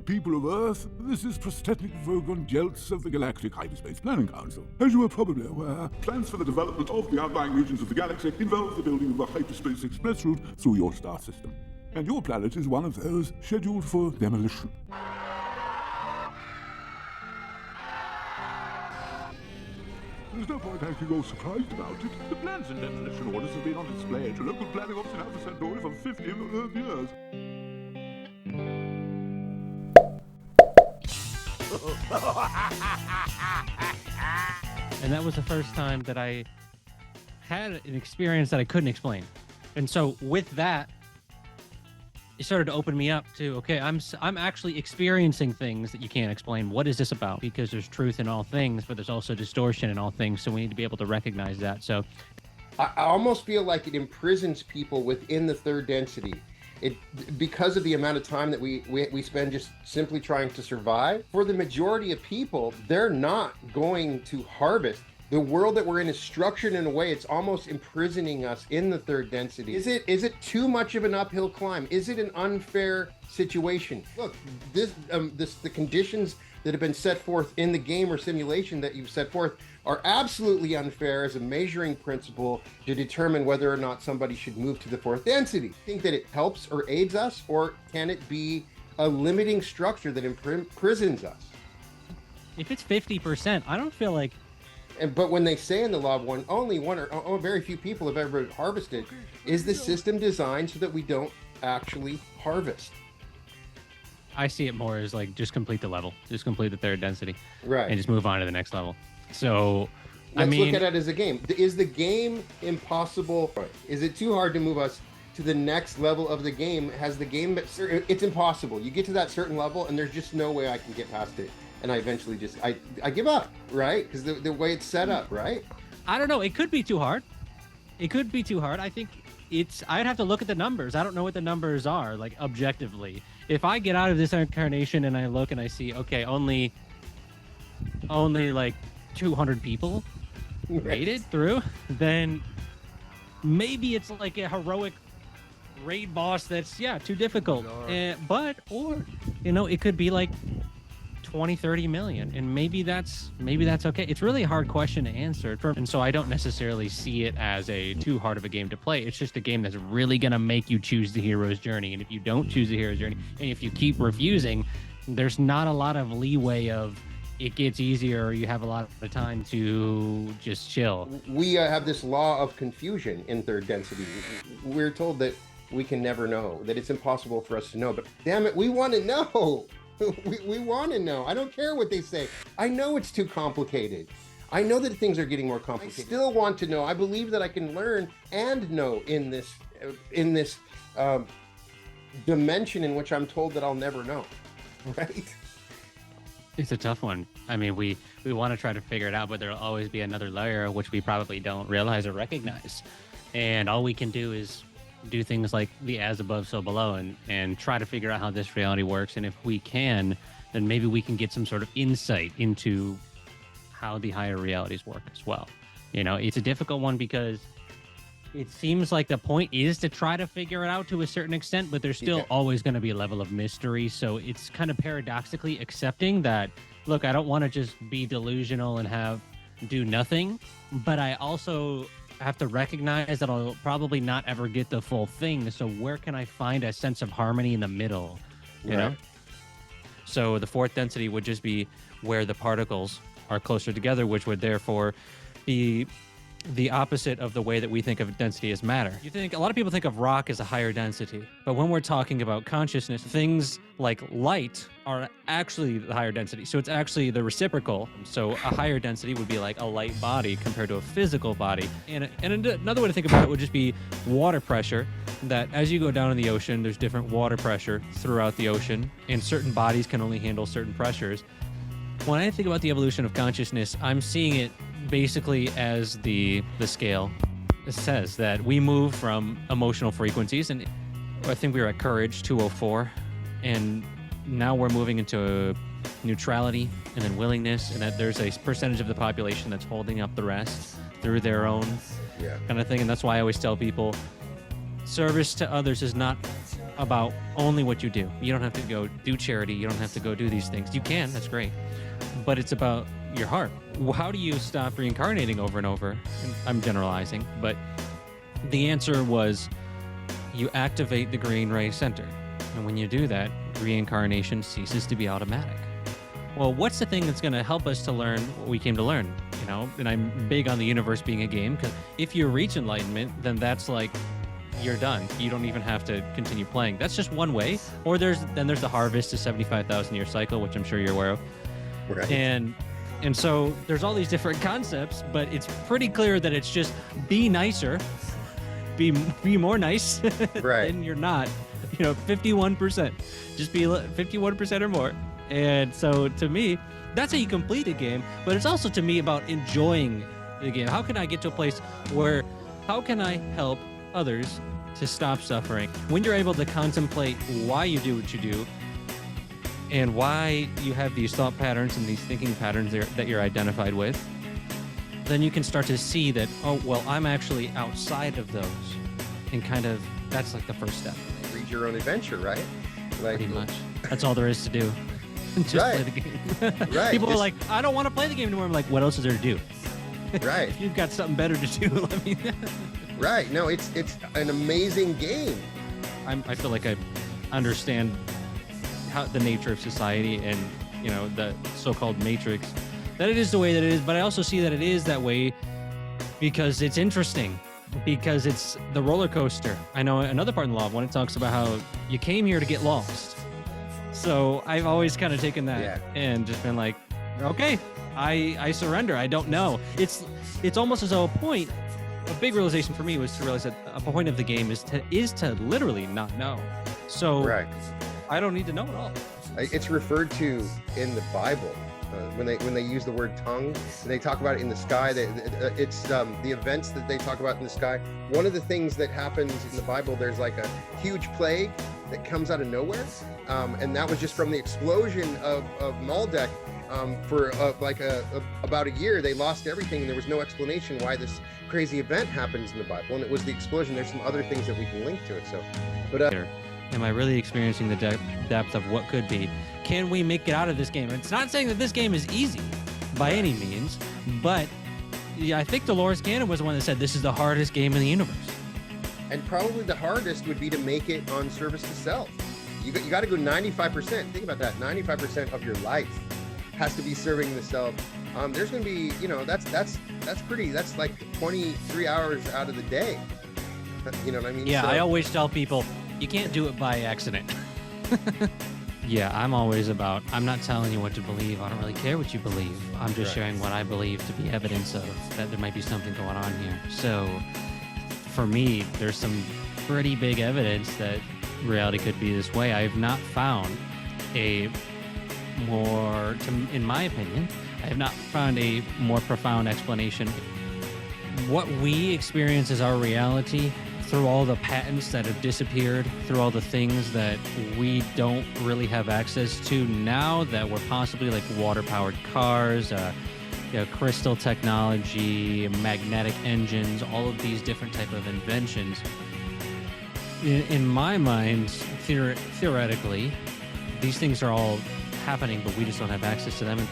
People of Earth, this is Prostetnik Vogon Jeltz of the Galactic Hyperspace Planning Council. As you are probably aware, plans for the development of the outlying regions of the galaxy involve the building of a hyperspace express route through your star system. And your planet is one of those scheduled for demolition. There's no point acting all surprised about it. The plans and demolition orders have been on display to local planning office in Alpha Centauri for 50 years. And that was the first time that I had an experience that I couldn't explain. And so with that, it started to open me up to, okay, I'm actually experiencing things that you can't explain. What is this about? Because there's truth in all things, but there's also distortion in all things. So we need to be able to recognize that. So I almost feel like it imprisons people within the third density. Because of the amount of time that we spend just simply trying to survive. For the majority of people, they're not going to harvest. The world that we're in is structured in a way it's almost imprisoning us in the third density. Is it too much of an uphill climb? Is it an unfair situation? Look, the conditions that have been set forth in the game or simulation that you've set forth are absolutely unfair as a measuring principle to determine whether or not somebody should move to the fourth density. Think that it helps or aids us, or can it be a limiting structure that imprisons us? if it's 50%, I don't feel like... But when they say in the law of one, only one or very few people have ever harvested, is the system designed so that we don't actually harvest? I see it more as like just complete the level, just complete the third density, right, and just move on to the next level. So let's look at it as a game. Is the game impossible? Is it too hard to move us to the next level of the game? Has the game, it's impossible. You get to that certain level and there's just no way I can get past it, and I eventually just I give up, right? Because the way it's set up, right? I don't know, it could be too hard. It could be too hard. I think I'd have to look at the numbers. I don't know what the numbers are, like, objectively. If I get out of this incarnation and I look and I see, okay, only like 200 people made it through, then maybe it's like a heroic raid boss that's, too difficult. Or it could be like 20-30 million, and maybe that's okay. It's really a hard question to answer, and so I don't necessarily see it as a too hard of a game to play. It's just a game that's really gonna make you choose the hero's journey, and if you don't choose the hero's journey, and if you keep refusing, there's not a lot of leeway of it gets easier, or you have a lot of time to just chill. We have this law of confusion in third density. We're told that we can never know, that it's impossible for us to know, but damn it, we want to know. We want to know. I don't care what they say. I know it's too complicated. I know that things are getting more complicated. I still want to know. I believe that I can learn and know in this dimension in which I'm told that I'll never know. Right? It's a tough one. I mean, we want to try to figure it out, but there'll always be another layer which we probably don't realize or recognize. And all we can do is do things like the as above, so below, and try to figure out how this reality works. And if we can, then maybe we can get some sort of insight into how the higher realities work as well. It's a difficult one because it seems like the point is to try to figure it out to a certain extent, but there's still always going to be a level of mystery. So it's kind of paradoxically accepting that, look, I don't want to just be delusional and do nothing, but I also have to recognize that I'll probably not ever get the full thing. So where can I find a sense of harmony in the middle? You know? So the fourth density would just be where the particles are closer together, which would therefore be the opposite of the way that we think of density as matter. A lot of people think of rock as a higher density, but when we're talking about consciousness, things like light are actually the higher density. So it's actually the reciprocal. So a higher density would be like a light body compared to a physical body. And another way to think about it would just be water pressure, that as you go down in the ocean, there's different water pressure throughout the ocean, and certain bodies can only handle certain pressures. When I think about the evolution of consciousness, I'm seeing it basically as the scale. It says that we move from emotional frequencies, and I think we were at courage 204, and now we're moving into neutrality and then willingness, and that there's a percentage of the population that's holding up the rest through their own kind of thing. And that's why I always tell people service to others is not about only what you do. You don't have to go do charity. You don't have to go do these things. You can, that's great. But it's about your heart. How do you stop reincarnating over and over? And I'm generalizing, but the answer was you activate the green ray center. And when you do that, reincarnation ceases to be automatic. Well, what's the thing that's going to help us to learn what we came to learn? You know, and I'm big on the universe being a game, because if you reach enlightenment, then that's like, you're done. You don't even have to continue playing. That's just one way. Or there's the harvest, a 75,000 year cycle, which I'm sure you're aware of. Right. And so there's all these different concepts, but it's pretty clear that it's just be nicer, be more nice, Right. and you're not. 51%. Just be 51% or more. And so to me, that's how you complete a game, but it's also to me about enjoying the game. How can I get to a place where, how can I help others to stop suffering? When you're able to contemplate why you do what you do and why you have these thought patterns and these thinking patterns that you're identified with, then you can start to see that, oh, well, I'm actually outside of those. And kind of, that's like the first step. Read your own adventure, right? Like, Pretty much. That's all there is to do. Just Right. play the game. Right. People are Just- like, I don't want to play the game anymore. I'm like, what else is there to do? Right. If you've got something better to do, let me. Right. No, it's an amazing game. I feel like I understand the nature of society and the so-called matrix, that it is the way that it is. But I also see that it is that way because it's interesting, because it's the roller coaster. I know another part in the law when it talks about how you came here to get lost. So I've always kind of taken that and just been like, okay, I surrender. I don't know. It's almost as though a big realization for me was to realize that a point of the game is to literally not know. So Right. I don't need to know it all. It's referred to in the Bible when they use the word tongue. They talk about it in the sky. It's the events that they talk about in the sky. One of the things that happens in the Bible, there's like a huge plague that comes out of nowhere, and that was just from the explosion of Maldek. For about a year, they lost everything, and there was no explanation why this crazy event happens in the Bible, and it was the explosion. There's some other things that we can link to it. So, but am I really experiencing the depth of what could be? Can we make it out of this game? It's not saying that this game is easy by any means, but yeah, I think Dolores Cannon was the one that said this is the hardest game in the universe. and probably the hardest would be to make it on service to self. You got to go 95%. Think about that. 95% of your life has to be serving the self. There's going to be, that's like 23 hours out of the day. You know what I mean? Yeah, So- I always tell people you can't do it by accident. Yeah, I'm always about, I'm not telling you what to believe. I don't really care what you believe. I'm just Right. sharing what I believe to be evidence of that there might be something going on here. So for me, there's some pretty big evidence that reality could be this way. I have not found in my opinion, I have not found a more profound explanation. What we experience as our reality, through all the patents that have disappeared, through all the things that we don't really have access to now that we're possibly like water-powered cars, crystal technology, magnetic engines, all of these different type of inventions. In my mind, theoretically, these things are all happening, but we just don't have access to them. And